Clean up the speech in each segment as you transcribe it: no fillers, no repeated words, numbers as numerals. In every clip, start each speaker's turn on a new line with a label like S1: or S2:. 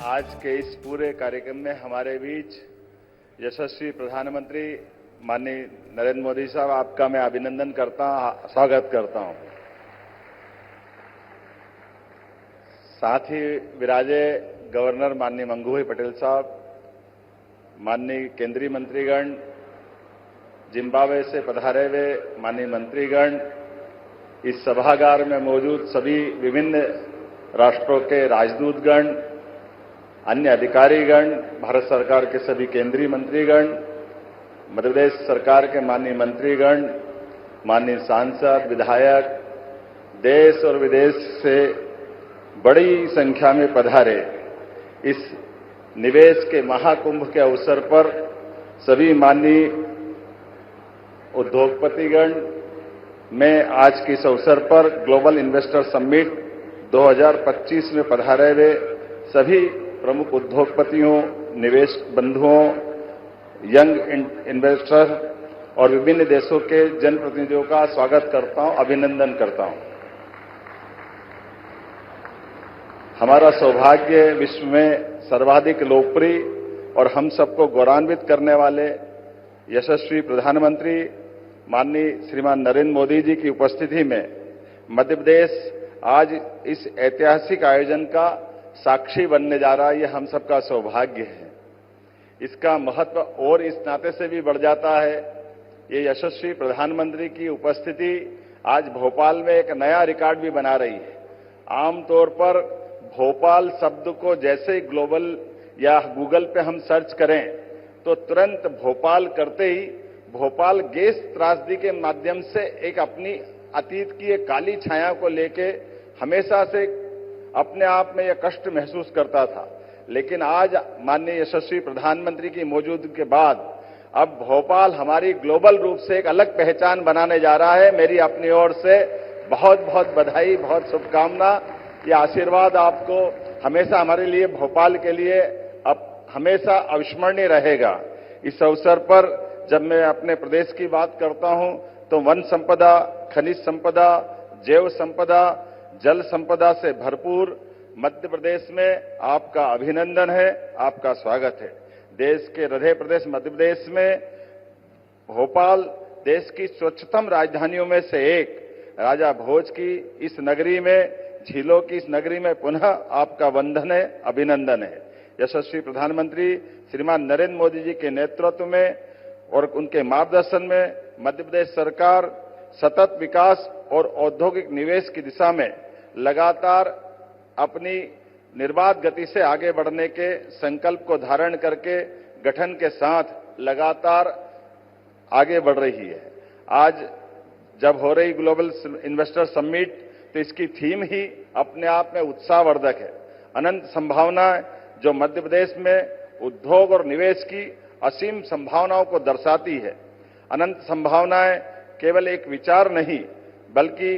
S1: आज के इस पूरे कार्यक्रम में हमारे बीच यशस्वी प्रधानमंत्री माननीय नरेंद्र मोदी साहब, आपका मैं अभिनंदन करता हूं, स्वागत करता हूं। साथ ही विराजे गवर्नर माननीय मंगू भाई पटेल साहब, माननीय केंद्रीय मंत्रीगण, जिम्बाब्वे से पधारे हुए माननीय मंत्रीगण, इस सभागार में मौजूद सभी विभिन्न राष्ट्रों के राजदूतगण, अन्य अधिकारीगण, भारत सरकार के सभी केंद्रीय मंत्रीगण, मध्य प्रदेश सरकार के माननीय मंत्रीगण, माननीय सांसद, विधायक, देश और विदेश से बड़ी संख्या में पधारे इस निवेश के महाकुंभ के अवसर पर सभी माननीय उद्योगपतिगण, मैं आज के इस अवसर पर ग्लोबल इन्वेस्टर समिट 2025 में पधारे हुए सभी प्रमुख उद्योगपतियों, निवेश बंधुओं, यंग इन्वेस्टर और विभिन्न देशों के जनप्रतिनिधियों का स्वागत करता हूं, अभिनंदन करता हूं। हमारा सौभाग्य विश्व में सर्वाधिक लोकप्रिय और हम सबको गौरवान्वित करने वाले यशस्वी प्रधानमंत्री माननीय श्रीमान नरेंद्र मोदी जी की उपस्थिति में मध्य प्रदेश आज इस ऐतिहासिक आयोजन का साक्षी बनने जा रहा है। यह हम सबका सौभाग्य है। इसका महत्व और इस नाते से भी बढ़ जाता है, ये यशस्वी प्रधानमंत्री की उपस्थिति आज भोपाल में एक नया रिकॉर्ड भी बना रही है। आमतौर पर भोपाल शब्द को जैसे ग्लोबल या गूगल पे हम सर्च करें तो तुरंत भोपाल करते ही भोपाल गैस त्रासदी के माध्यम से एक अपनी अतीत की एक काली छाया को लेके हमेशा से अपने आप में यह कष्ट महसूस करता था। लेकिन आज माननीय यशस्वी प्रधानमंत्री की मौजूदगी के बाद अब भोपाल हमारी ग्लोबल रूप से एक अलग पहचान बनाने जा रहा है। मेरी अपनी ओर से बहुत बहुत बधाई, बहुत शुभकामना। यह आशीर्वाद आपको हमेशा हमारे लिए, भोपाल के लिए अब हमेशा अविस्मरणीय रहेगा। इस अवसर पर जब मैं अपने प्रदेश की बात करता हूं तो वन संपदा, खनिज संपदा, जैव संपदा, जल संपदा से भरपूर मध्य प्रदेश में आपका अभिनंदन है, आपका स्वागत है। देश के हृदय प्रदेश मध्य प्रदेश में भोपाल देश की स्वच्छतम राजधानियों में से एक, राजा भोज की इस नगरी में, झीलों की इस नगरी में पुनः आपका वंदन है, अभिनंदन है। यशस्वी प्रधानमंत्री श्रीमान नरेंद्र मोदी जी के नेतृत्व में और उनके मार्गदर्शन में मध्य प्रदेश सरकार सतत विकास और औद्योगिक निवेश की दिशा में लगातार अपनी निर्बाध गति से आगे बढ़ने के संकल्प को धारण करके गठन के साथ लगातार आगे बढ़ रही है। आज जब हो रही ग्लोबल इन्वेस्टर समिट तो इसकी थीम ही अपने आप में उत्साहवर्धक है। अनंत संभावनाएं जो मध्य प्रदेश में उद्योग और निवेश की असीम संभावनाओं को दर्शाती है। अनंत संभावनाएं केवल एक विचार नहीं बल्कि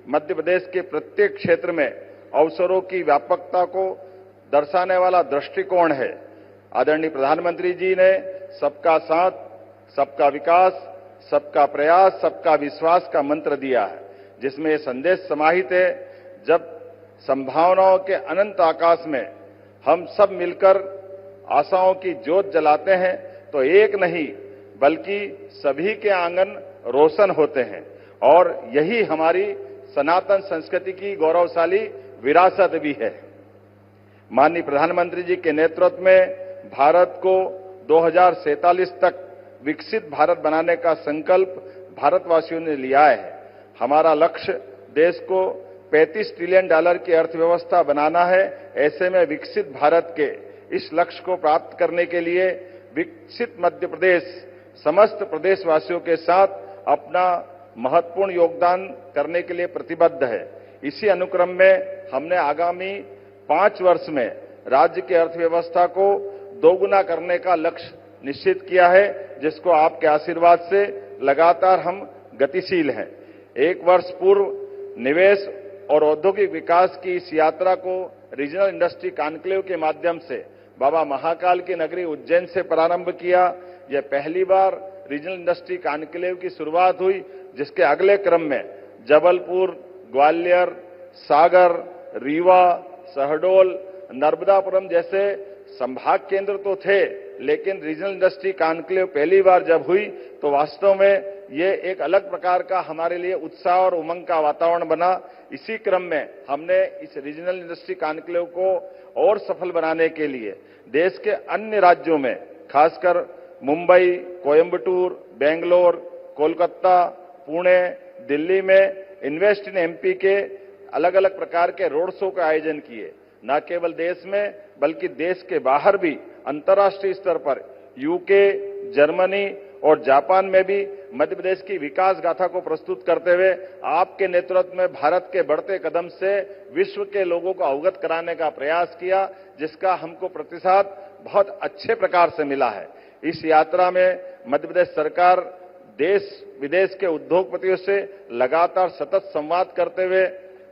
S1: मध्य प्रदेश के प्रत्येक क्षेत्र में अवसरों की व्यापकता को दर्शाने वाला दृष्टिकोण है। आदरणीय प्रधानमंत्री जी ने सबका साथ, सबका विकास, सबका प्रयास, सबका विश्वास का मंत्र दिया है, जिसमें यह संदेश समाहित है, जब संभावनाओं के अनंत आकाश में हम सब मिलकर आशाओं की ज्योत जलाते हैं तो एक नहीं बल्कि सभी के आंगन रोशन होते हैं। और यही हमारी सनातन संस्कृति की गौरवशाली विरासत भी है। माननीय प्रधानमंत्री जी के नेतृत्व में भारत को 2047 तक विकसित भारत बनाने का संकल्प भारतवासियों ने लिया है। हमारा लक्ष्य देश को $35 ट्रिलियन की अर्थव्यवस्था बनाना है। ऐसे में विकसित भारत के इस लक्ष्य को प्राप्त करने के लिए विकसित मध्य प्रदेश समस्त प्रदेशवासियों के साथ अपना महत्वपूर्ण योगदान करने के लिए प्रतिबद्ध है। इसी अनुक्रम में हमने आगामी 5 वर्ष में राज्य की अर्थव्यवस्था को दोगुना करने का लक्ष्य निश्चित किया है, जिसको आपके आशीर्वाद से लगातार हम गतिशील हैं। 1 वर्ष पूर्व निवेश और औद्योगिक विकास की इस यात्रा को रीजनल इंडस्ट्री कॉन्क्लेव के माध्यम से बाबा महाकाल की नगरी उज्जैन से प्रारंभ किया। यह पहली बार रीजनल इंडस्ट्री कॉन्क्लेव की शुरुआत हुई, जिसके अगले क्रम में जबलपुर, ग्वालियर, सागर, रीवा, शहडोल, नर्मदापुरम जैसे संभाग केंद्र तो थे, लेकिन रीजनल इंडस्ट्री कॉन्क्लेव पहली बार जब हुई तो वास्तव में ये एक अलग प्रकार का हमारे लिए उत्साह और उमंग का वातावरण बना। इसी क्रम में हमने इस रीजनल इंडस्ट्री कॉन्क्लेव को और सफल बनाने के लिए देश के अन्य राज्यों में, खासकर मुंबई, कोयंबटूर, बेंगलोर, कोलकाता, पुणे, दिल्ली में इन्वेस्ट इन एमपी के अलग अलग प्रकार के रोड शो का आयोजन किए। न केवल देश में बल्कि देश के बाहर भी अंतर्राष्ट्रीय स्तर पर यूके, जर्मनी और जापान में भी मध्य प्रदेश की विकास गाथा को प्रस्तुत करते हुए आपके नेतृत्व में भारत के बढ़ते कदम से विश्व के लोगों को अवगत कराने का प्रयास किया, जिसका हमको प्रतिसाद बहुत अच्छे प्रकार से मिला है। इस यात्रा में मध्य प्रदेश सरकार देश विदेश के उद्योगपतियों से लगातार सतत संवाद करते हुए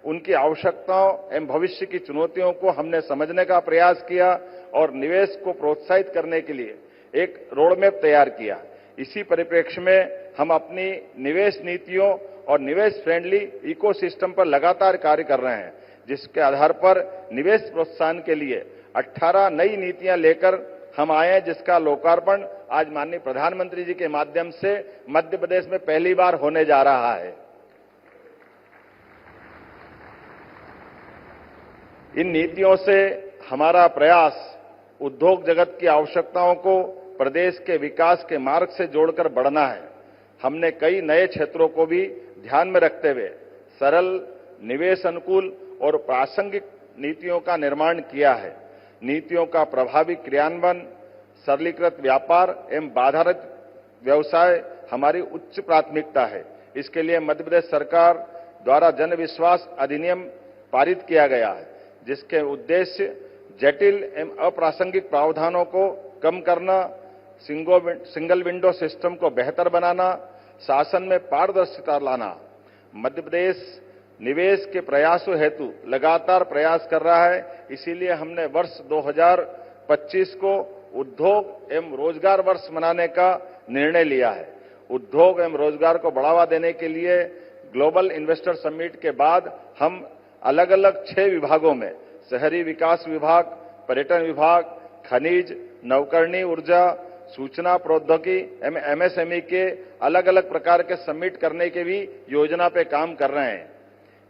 S1: उनकी आवश्यकताओं एवं भविष्य की चुनौतियों को हमने समझने का प्रयास किया और निवेश को प्रोत्साहित करने के लिए एक रोडमैप तैयार किया। इसी परिप्रेक्ष्य में हम अपनी निवेश नीतियों और निवेश फ्रेंडली इकोसिस्टम पर लगातार कार्य कर रहे हैं, जिसके आधार पर निवेश प्रोत्साहन के लिए 18 नई नीतियां लेकर हम आए हैं, जिसका लोकार्पण आज माननीय प्रधानमंत्री जी के माध्यम से मध्य प्रदेश में पहली बार होने जा रहा है। इन नीतियों से हमारा प्रयास उद्योग जगत की आवश्यकताओं को प्रदेश के विकास के मार्ग से जोड़कर बढ़ना है। हमने कई नए क्षेत्रों को भी ध्यान में रखते हुए सरल, निवेश अनुकूल और प्रासंगिक नीतियों का निर्माण किया है। नीतियों का प्रभावी क्रियान्वयन, सरलीकृत व्यापार एवं बाधारहित व्यवसाय हमारी उच्च प्राथमिकता है। इसके लिए मध्य प्रदेश सरकार द्वारा जन विश्वास अधिनियम पारित किया गया है, जिसके उद्देश्य जटिल एवं अप्रासंगिक प्रावधानों को कम करना, सिंगल विंडो सिस्टम को बेहतर बनाना, शासन में पारदर्शिता लाना। मध्य प्रदेश निवेश के प्रयासों हेतु लगातार प्रयास कर रहा है। इसीलिए हमने वर्ष 2025 को उद्योग एवं रोजगार वर्ष मनाने का निर्णय लिया है। उद्योग एवं रोजगार को बढ़ावा देने के लिए ग्लोबल इन्वेस्टर समिट के बाद हम अलग अलग 6 विभागों में शहरी विकास विभाग, पर्यटन विभाग, खनिज, नवकरणीय ऊर्जा, सूचना प्रौद्योगिकी एवं एमएसएमई के अलग अलग प्रकार के समिट करने के भी योजना पे काम कर रहे हैं।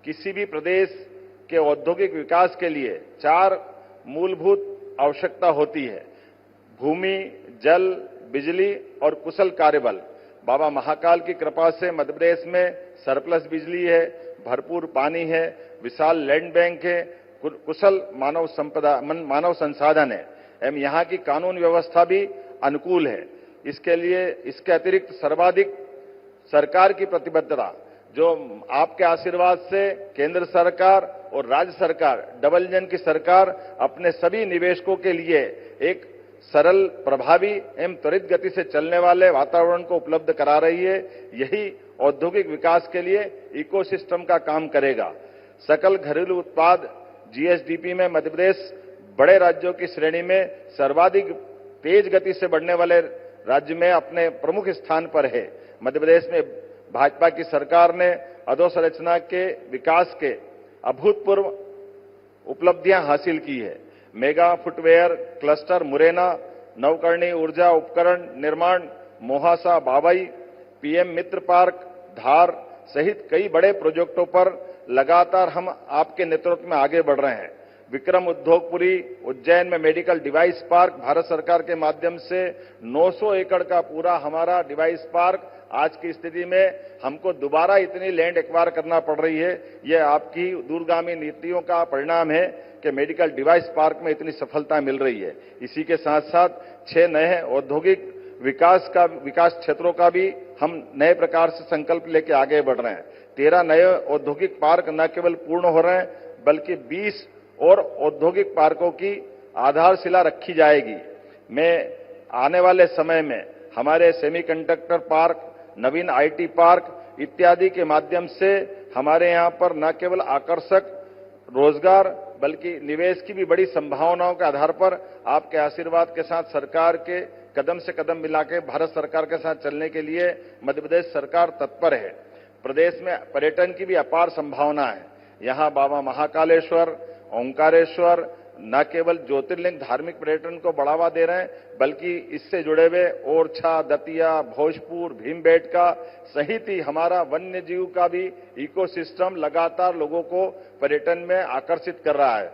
S1: किसी भी प्रदेश के औद्योगिक विकास के लिए 4 मूलभूत आवश्यकता होती है: भूमि, जल, बिजली और कुशल कार्यबल। बाबा महाकाल की कृपा से मध्य प्रदेश में सरप्लस बिजली है, भरपूर पानी है, विशाल लैंड बैंक है, कुशल मानव संसाधन है एवं यहाँ की कानून व्यवस्था भी अनुकूल है। इसके अतिरिक्त सर्वाधिक सरकार की प्रतिबद्धता, जो आपके आशीर्वाद से केंद्र सरकार और राज्य सरकार, डबल इंजन की सरकार अपने सभी निवेशकों के लिए एक सरल, प्रभावी एवं त्वरित गति से चलने वाले वातावरण को उपलब्ध करा रही है। यही औद्योगिक विकास के लिए इकोसिस्टम का काम करेगा। सकल घरेलू उत्पाद जीएसडीपी में मध्य प्रदेश बड़े राज्यों की श्रेणी में सर्वाधिक तेज गति से बढ़ने वाले राज्य में अपने प्रमुख स्थान पर है। मध्य प्रदेश में भाजपा की सरकार ने अधोसंरचना के विकास के अभूतपूर्व उपलब्धियां हासिल की है। मेगा फुटवेयर क्लस्टर मुरैना, नवकरणीय ऊर्जा उपकरण निर्माण मोहासा बाबई, पीएम मित्र पार्क धार सहित कई बड़े प्रोजेक्टों पर लगातार हम आपके नेतृत्व में आगे बढ़ रहे हैं। विक्रम उद्योगपुरी उज्जैन में मेडिकल डिवाइस पार्क भारत सरकार के माध्यम से 900 एकड़ का पूरा हमारा डिवाइस पार्क, आज की स्थिति में हमको दोबारा इतनी लैंड एक्वायर करना पड़ रही है। यह आपकी दूरगामी नीतियों का परिणाम है कि मेडिकल डिवाइस पार्क में इतनी सफलता मिल रही है। इसी के साथ साथ 6 नए औद्योगिक विकास क्षेत्रों का भी हम नए प्रकार से संकल्प लेके आगे बढ़ रहे हैं। 13 नए औद्योगिक पार्क न केवल पूर्ण हो रहे हैं, बल्कि 20 और औद्योगिक पार्कों की आधारशिला रखी जाएगी। मैं आने वाले समय में हमारे semiconductor park, Naveen IT park इत्यादि के माध्यम से हमारे यहाँ पर न केवल आकर्षक रोजगार बल्कि निवेश की भी बड़ी संभावनाओं के आधार पर आपके आशीर्वाद के साथ सरकार के कदम से कदम मिला के भारत सरकार के साथ चलने के लिए मध्य प्रदेश सरकार तत्पर है। प्रदेश में पर्यटन की भी अपार संभावना है। यहाँ बाबा महाकालेश्वर, ओंकारेश्वर, न केवल ज्योतिर्लिंग धार्मिक पर्यटन को बढ़ावा दे रहे हैं, बल्कि इससे जुड़े हुए ओरछा, दतिया, भोजपुर, भीमबेटका सहित ही हमारा वन्य जीव का भी इकोसिस्टम लगातार लोगों को पर्यटन में आकर्षित कर रहा है।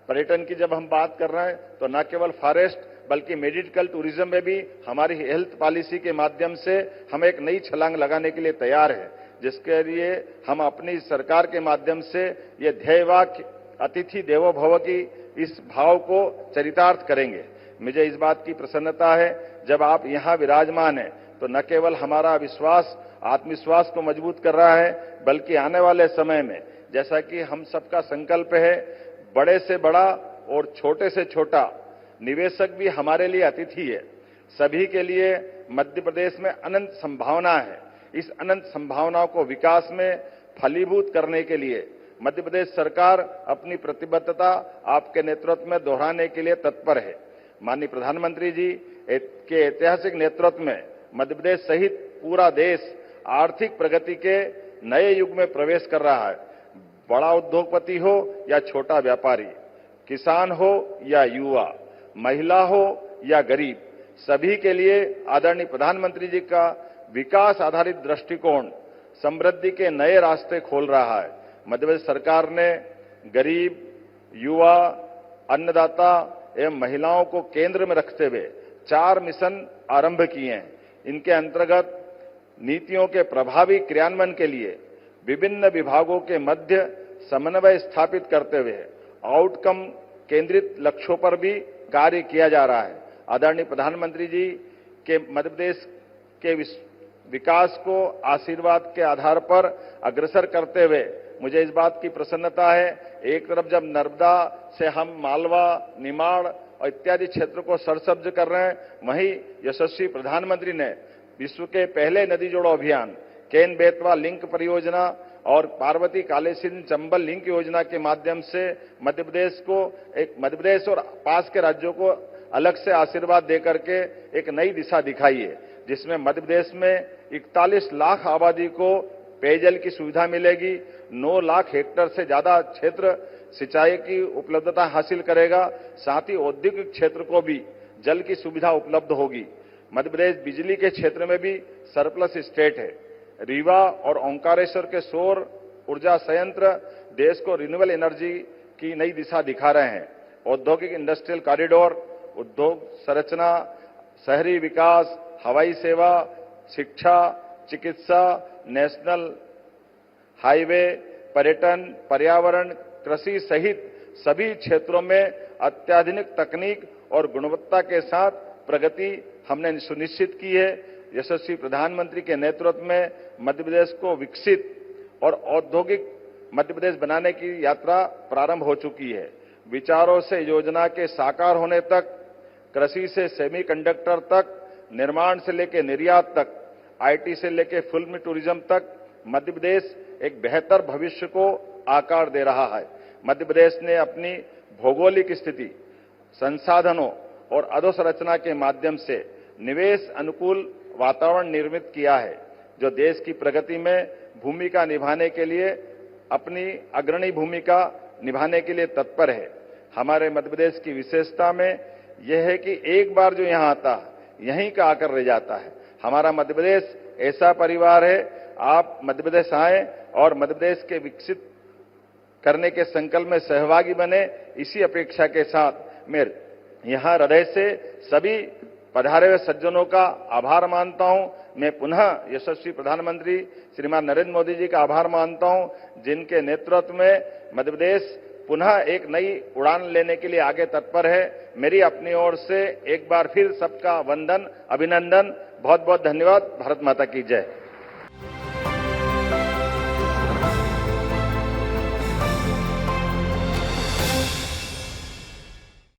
S1: पर्यटन की जब हम बात कर रहे हैं तो न केवल फॉरेस्ट बल्कि मेडिकल टूरिज्म में भी हमारी हेल्थ पॉलिसी के माध्यम से हम एक नई छलांग लगाने के लिए तैयार है, जिसके लिए हम अपनी सरकार के माध्यम से ये ध्येय वाक्य अतिथि देवो भव की इस भाव को चरितार्थ करेंगे। मुझे इस बात की प्रसन्नता है जब आप यहाँ विराजमान हैं तो न केवल हमारा विश्वास आत्मविश्वास को मजबूत कर रहा है, बल्कि आने वाले समय में जैसा कि हम सबका संकल्प है, बड़े से बड़ा और छोटे से छोटा निवेशक भी हमारे लिए अतिथि है। सभी के लिए मध्य प्रदेश में अनंत संभावना है। इस अनंत संभावनाओं को विकास में फलीभूत करने के लिए मध्य प्रदेश सरकार अपनी प्रतिबद्धता आपके नेतृत्व में दोहराने के लिए तत्पर है। माननीय प्रधानमंत्री जी के ऐतिहासिक नेतृत्व में मध्य प्रदेश सहित पूरा देश आर्थिक प्रगति के नए युग में प्रवेश कर रहा है। बड़ा उद्योगपति हो या छोटा व्यापारी, किसान हो या युवा, महिला हो या गरीब, सभी के लिए आदरणीय प्रधानमंत्री जी का विकास आधारित दृष्टिकोण समृद्धि के नए रास्ते खोल रहा है। मध्य प्रदेश सरकार ने गरीब, युवा, अन्नदाता एवं महिलाओं को केंद्र में रखते हुए 4 मिशन आरंभ किए हैं। इनके अंतर्गत नीतियों के प्रभावी क्रियान्वयन के लिए विभिन्न विभागों के मध्य समन्वय स्थापित करते हुए आउटकम केंद्रित लक्ष्यों पर भी कार्य किया जा रहा है। आदरणीय प्रधानमंत्री जी के मध्य प्रदेश के विकास को आशीर्वाद के आधार पर अग्रसर करते हुए मुझे इस बात की प्रसन्नता है, एक तरफ जब नर्मदा से हम मालवा, निमाड़ और इत्यादि क्षेत्र को सरसब्ज कर रहे हैं, वहीं यशस्वी प्रधानमंत्री ने विश्व के पहले नदी जोड़ो अभियान केन बेतवा लिंक परियोजना और पार्वती कालेसिन चंबल लिंक योजना के माध्यम से मध्य प्रदेश और पास के राज्यों को अलग से आशीर्वाद देकर के एक नई दिशा दिखाई है, जिसमें मध्य प्रदेश में 41 लाख आबादी को पेयजल की सुविधा मिलेगी, 9 लाख हेक्टेयर से ज्यादा क्षेत्र सिंचाई की उपलब्धता हासिल करेगा, साथ ही औद्योगिक क्षेत्र को भी जल की सुविधा उपलब्ध होगी। मध्य प्रदेश बिजली के क्षेत्र में भी सरप्लस स्टेट है। रीवा और ओंकारेश्वर के सौर ऊर्जा संयंत्र देश को रिन्यूएबल एनर्जी की नई दिशा दिखा रहे हैं। औद्योगिक इंडस्ट्रियल कॉरिडोर, उद्योग संरचना, शहरी विकास, हवाई सेवा, शिक्षा, चिकित्सा, नेशनल हाईवे, पर्यटन, पर्यावरण, कृषि सहित सभी क्षेत्रों में अत्याधुनिक तकनीक और गुणवत्ता के साथ प्रगति हमने सुनिश्चित की है। यशस्वी प्रधानमंत्री के नेतृत्व में मध्य प्रदेश को विकसित और औद्योगिक मध्य प्रदेश बनाने की यात्रा प्रारंभ हो चुकी है। विचारों से योजना के साकार होने तक, कृषि से सेमीकंडक्टर तक, निर्माण से लेकर निर्यात तक, आईटी से लेकर फिल्म टूरिज्म तक मध्य प्रदेश एक बेहतर भविष्य को आकार दे रहा है। मध्य प्रदेश ने अपनी भौगोलिक स्थिति, संसाधनों और अधोसंरचना के माध्यम से निवेश अनुकूल वातावरण निर्मित किया है, जो देश की प्रगति में भूमिका निभाने के लिए अपनी अग्रणी भूमिका निभाने के लिए तत्पर है। हमारे मध्य प्रदेश की विशेषता में यह है कि एक बार जो यहाँ आता है यहीं का आकर रह जाता है। हमारा मध्य प्रदेश ऐसा परिवार है, आप मध्य प्रदेश आए और मध्य प्रदेश के विकसित करने के संकल्प में सहभागी बने, इसी अपेक्षा के साथ मैं यहाँ हृदय से सभी पधारे हुए सज्जनों का आभार मानता हूं। मैं पुनः यशस्वी प्रधानमंत्री श्रीमान नरेंद्र मोदी जी का आभार मानता हूं, जिनके नेतृत्व में मध्य प्रदेश पुनः एक नई उड़ान लेने के लिए आगे तत्पर है। मेरी अपनी ओर से एक बार फिर सबका वंदन, अभिनंदन, बहुत बहुत धन्यवाद। भारत माता की जय।